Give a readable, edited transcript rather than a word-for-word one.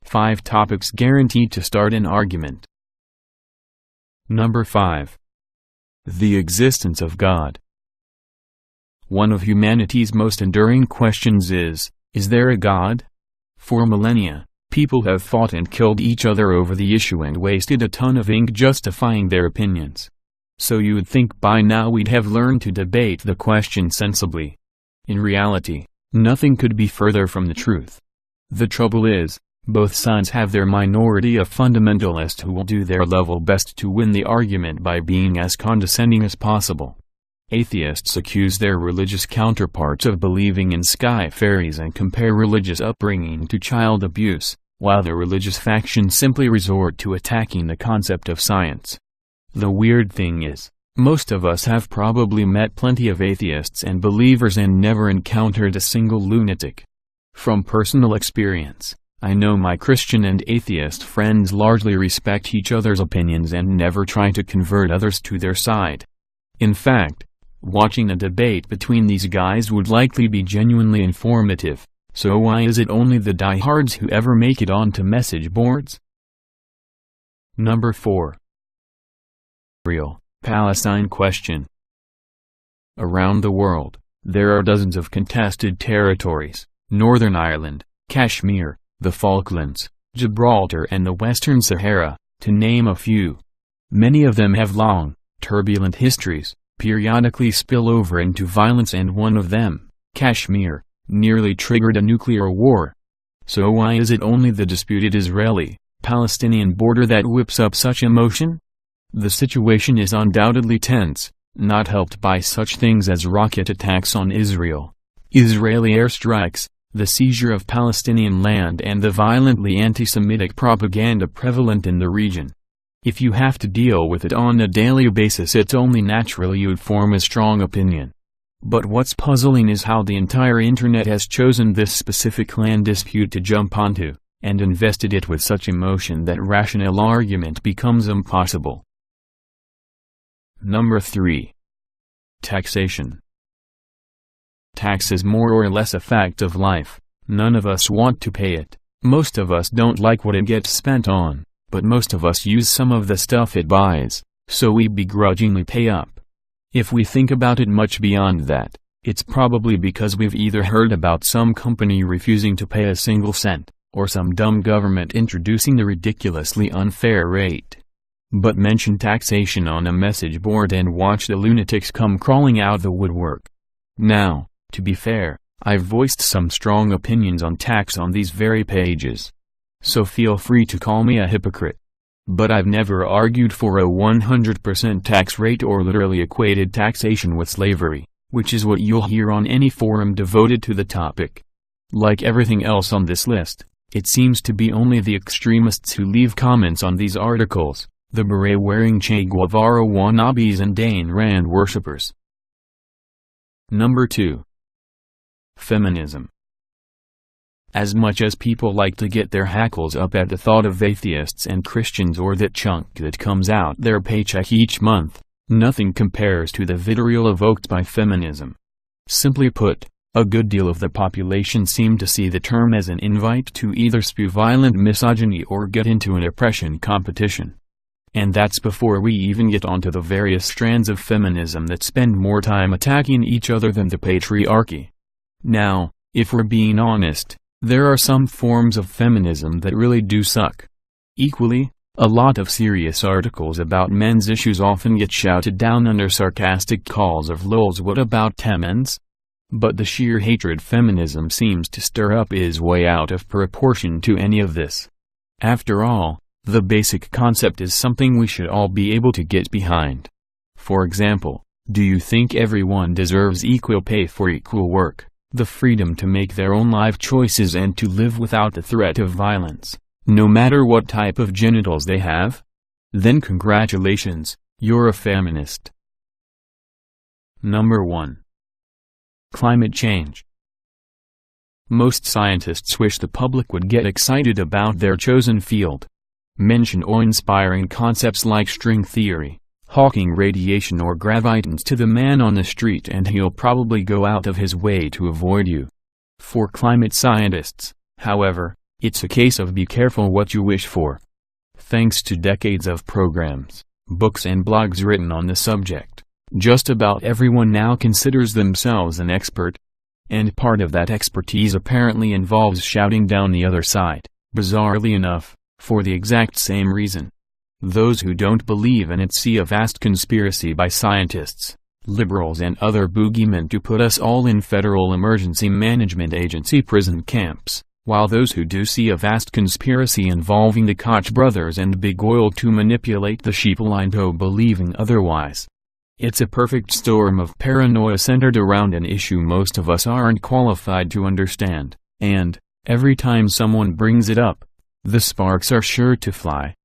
Five topics guaranteed to start an argument. Number 5. The existence of God. One of humanity's most enduring questions is there a God? For millennia, people have fought and killed each other over the issue and wasted a ton of ink justifying their opinions. So you'd think by now we'd have learned to debate the question sensibly. In reality, nothing could be further from the truth. The trouble is, both sides have their minority of fundamentalists who will do their level best to win the argument by being as condescending as possible. Atheists accuse their religious counterparts of believing in sky fairies and compare religious upbringing to child abuse, while the religious factions simply resort to attacking the concept of science. The weird thing is, most of us have probably met plenty of atheists and believers and never encountered a single lunatic. From personal experience, I know my Christian and atheist friends largely respect each other's opinions and never try to convert others to their side. In fact, watching a debate between these guys would likely be genuinely informative, so why is it only the diehards who ever make it onto message boards? Number 4. Palestine question. Around the world, there are dozens of contested territories: Northern Ireland, Kashmir, the Falklands, Gibraltar and the Western Sahara, to name a few. Many of them have long, turbulent histories, periodically spill over into violence, and one of them, Kashmir, nearly triggered a nuclear war. So why is it only the disputed Israeli-Palestinian border that whips up such emotion? The situation is undoubtedly tense, not helped by such things as rocket attacks on Israel, Israeli airstrikes, the seizure of Palestinian land and the violently anti-Semitic propaganda prevalent in the region. If you have to deal with it on a daily basis, it's only natural you'd form a strong opinion. But what's puzzling is how the entire internet has chosen this specific land dispute to jump onto, and invested it with such emotion that rational argument becomes impossible. Number 3. Taxation. Tax is more or less a fact of life. None of us want to pay it. Most of us don't like what it gets spent on, but most of us use some of the stuff it buys, so we begrudgingly pay up. If we think about it much beyond that, it's probably because we've either heard about some company refusing to pay a single cent, or some dumb government introducing the ridiculously unfair rate. But mention taxation on a message board and watch the lunatics come crawling out the woodwork. Now, to be fair, I've voiced some strong opinions on tax on these very pages. So feel free to call me a hypocrite. But I've never argued for a 100% tax rate or literally equated taxation with slavery, which is what you'll hear on any forum devoted to the topic. Like everything else on this list, it seems to be only the extremists who leave comments on these articles, the beret-wearing Che Guevara wannabes and Ayn Rand worshippers. Number 2. Feminism. As much as people like to get their hackles up at the thought of atheists and Christians or that chunk that comes out their paycheck each month, nothing compares to the vitriol evoked by feminism. Simply put, a good deal of the population seem to see the term as an invite to either spew violent misogyny or get into an oppression competition. And that's before we even get onto the various strands of feminism that spend more time attacking each other than the patriarchy. Now, if we're being honest, there are some forms of feminism that really do suck. Equally, a lot of serious articles about men's issues often get shouted down under sarcastic calls of "lols, what about temens?" But the sheer hatred feminism seems to stir up is way out of proportion to any of this. After all, the basic concept is something we should all be able to get behind. For example, do you think everyone deserves equal pay for equal work, the freedom to make their own life choices and to live without the threat of violence, no matter what type of genitals they have? Then congratulations, you're a feminist. Number 1. Climate change. Most scientists wish the public would get excited about their chosen field. Mention awe-inspiring concepts like string theory, hawking radiation or gravitons to the man on the street, and he'll probably go out of his way to avoid you. For climate scientists, however, it's a case of be careful what you wish for. Thanks to decades of programs, books and blogs written on the subject, just about everyone now considers themselves an expert. And part of that expertise apparently involves shouting down the other side, bizarrely enough, for the exact same reason. Those who don't believe in it see a vast conspiracy by scientists, liberals and other boogeymen to put us all in Federal Emergency Management Agency prison camps, while those who do see a vast conspiracy involving the Koch brothers and Big Oil to manipulate the sheeple into believing otherwise. It's a perfect storm of paranoia centered around an issue most of us aren't qualified to understand, and, every time someone brings it up, the sparks are sure to fly.